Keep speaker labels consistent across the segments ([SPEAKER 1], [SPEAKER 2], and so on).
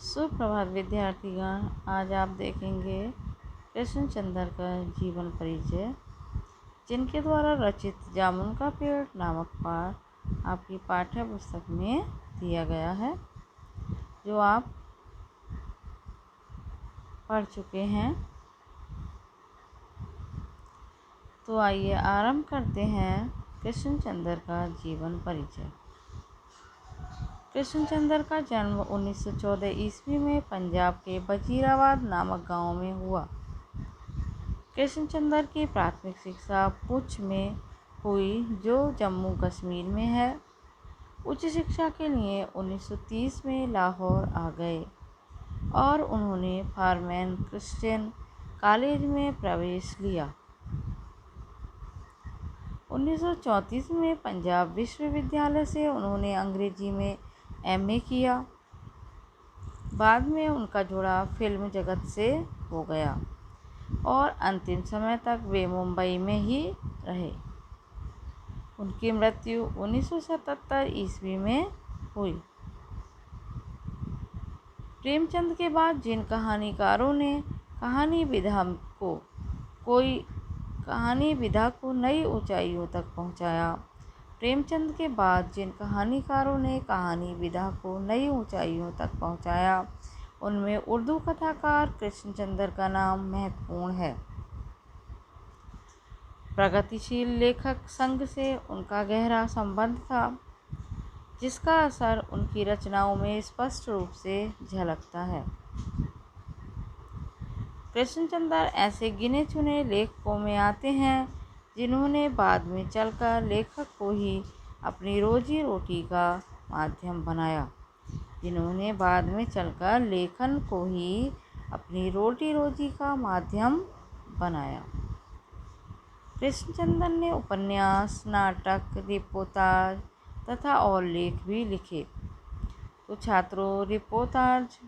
[SPEAKER 1] सुप्रभात विद्यार्थीगण। आज आप देखेंगे कृष्णचंद्र का जीवन परिचय, जिनके द्वारा रचित जामुन का पेड़ नामक पाठ आपकी पाठ्य पुस्तक में दिया गया है, जो आप पढ़ चुके हैं। तो आइए आरंभ करते हैं कृष्णचंद्र का जीवन परिचय। कृष्णचंद्र का जन्म 1914 ईस्वी में पंजाब के वजीराबाद नामक गांव में हुआ। कृष्णचंद्र की प्राथमिक शिक्षा पुंछ में हुई, जो जम्मू कश्मीर में है। उच्च शिक्षा के लिए 1930 में लाहौर आ गए और उन्होंने फारमैन क्रिश्चियन कॉलेज में प्रवेश लिया। 1934 में पंजाब विश्वविद्यालय से उन्होंने अंग्रेजी में एमए किया। बाद में उनका जुड़ाव फिल्म जगत से हो गया और अंतिम समय तक वे मुंबई में ही रहे। उनकी मृत्यु 1977 ईस्वी में हुई। प्रेमचंद के बाद जिन कहानीकारों ने कहानी विधा को नई ऊंचाइयों तक पहुंचाया, प्रेमचंद के बाद जिन कहानीकारों ने कहानी विधा को नई ऊंचाइयों तक पहुंचाया, उनमें उर्दू कथाकार कृष्णचंद्र का नाम महत्वपूर्ण है। प्रगतिशील लेखक संघ से उनका गहरा संबंध था, जिसका असर उनकी रचनाओं में स्पष्ट रूप से झलकता है। कृष्णचंद्र ऐसे गिने चुने लेखकों में आते हैं जिन्होंने बाद में चलकर लेखन को ही अपनी रोजी रोटी का माध्यम बनाया। कृष्णचंद्र ने उपन्यास, नाटक, रिपोर्टाज तथा और लेख भी लिखे। तो छात्रों, रिपोर्टाज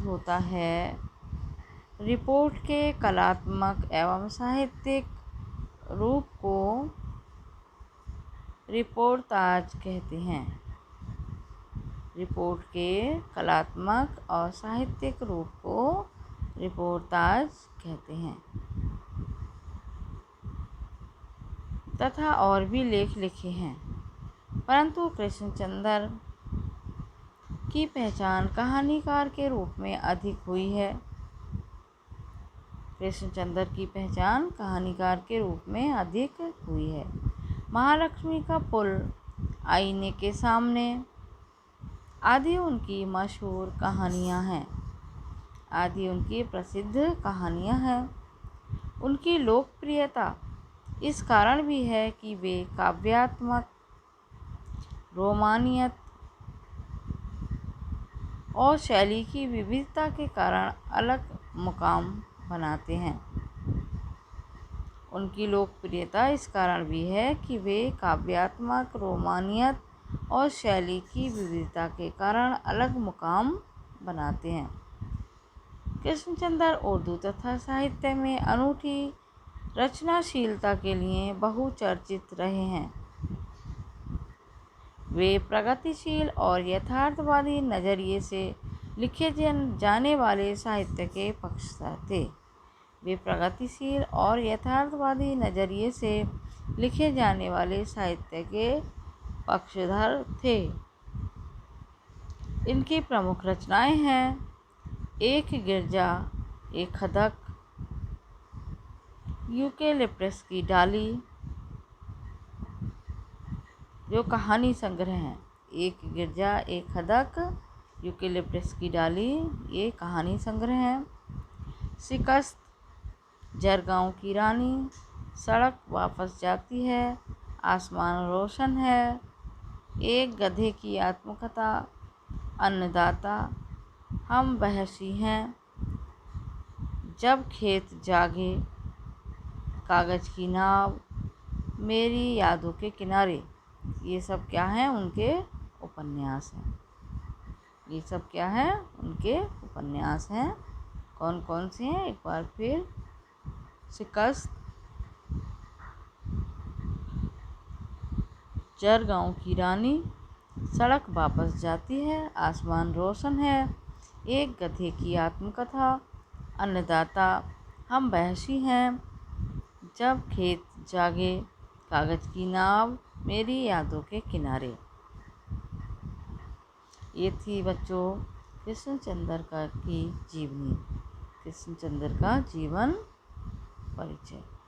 [SPEAKER 1] होता है रिपोर्ट के कलात्मक एवं साहित्यिक रूप को रिपोर्टाज कहते हैं। रिपोर्ट के कलात्मक और साहित्यिक रूप को रिपोर्टाज कहते हैं तथा और भी लेख लिखे हैं। परंतु कृष्णचंद्र की पहचान कहानीकार के रूप में अधिक हुई है। कृष्णचंद्र की पहचान कहानीकार के रूप में अधिक हुई है। महालक्ष्मी का पुल, आईने के सामने आदि उनकी मशहूर कहानियाँ हैं, आदि उनकी प्रसिद्ध कहानियाँ हैं। उनकी लोकप्रियता इस कारण भी है कि वे काव्यात्मक, रोमानियत और शैली की विविधता के कारण अलग मुकाम बनाते हैं। उनकी लोकप्रियता इस कारण भी है कि वे काव्यात्मक, रोमानियत और शैली की विविधता के कारण अलग मुकाम बनाते हैं। कृष्णचंद्र उर्दू तथा साहित्य में अनूठी रचनाशीलता के लिए बहुचर्चित रहे हैं। वे प्रगतिशील और यथार्थवादी नज़रिए से लिखे जाने वाले साहित्य के पक्षधर थे। वे प्रगतिशील और यथार्थवादी नज़रिए से लिखे जाने वाले साहित्य के पक्षधर थे। इनकी प्रमुख रचनाएं हैं एक गिरजा, एक खदक, यूकेलिप्टस की डाली, जो कहानी संग्रह हैं। एक गिरजा, एक खदक, यूकेलिप्टस की डाली, ये कहानी संग्रह है। शिकस्त, जरगांव की रानी, सड़क वापस जाती है, आसमान रोशन है, एक गधे की आत्मकथा, अन्नदाता, हम बहसी हैं, जब खेत जागे, कागज़ की नाव, मेरी यादों के किनारे, ये सब क्या हैं? उनके उपन्यास हैं। ये सब क्या है? उनके उपन्यास हैं। कौन कौन से हैं? एक बार फिर, शिकस्त, जरगांव की रानी, सड़क वापस जाती है, आसमान रोशन है, एक गधे की आत्मकथा, अन्नदाता, हम बहसी हैं, जब खेत जागे, कागज की नाव, मेरी यादों के किनारे। ये थी बच्चों कृष्णचंद्र का की जीवनी, कृष्णचंद्र का जीवन परिचय।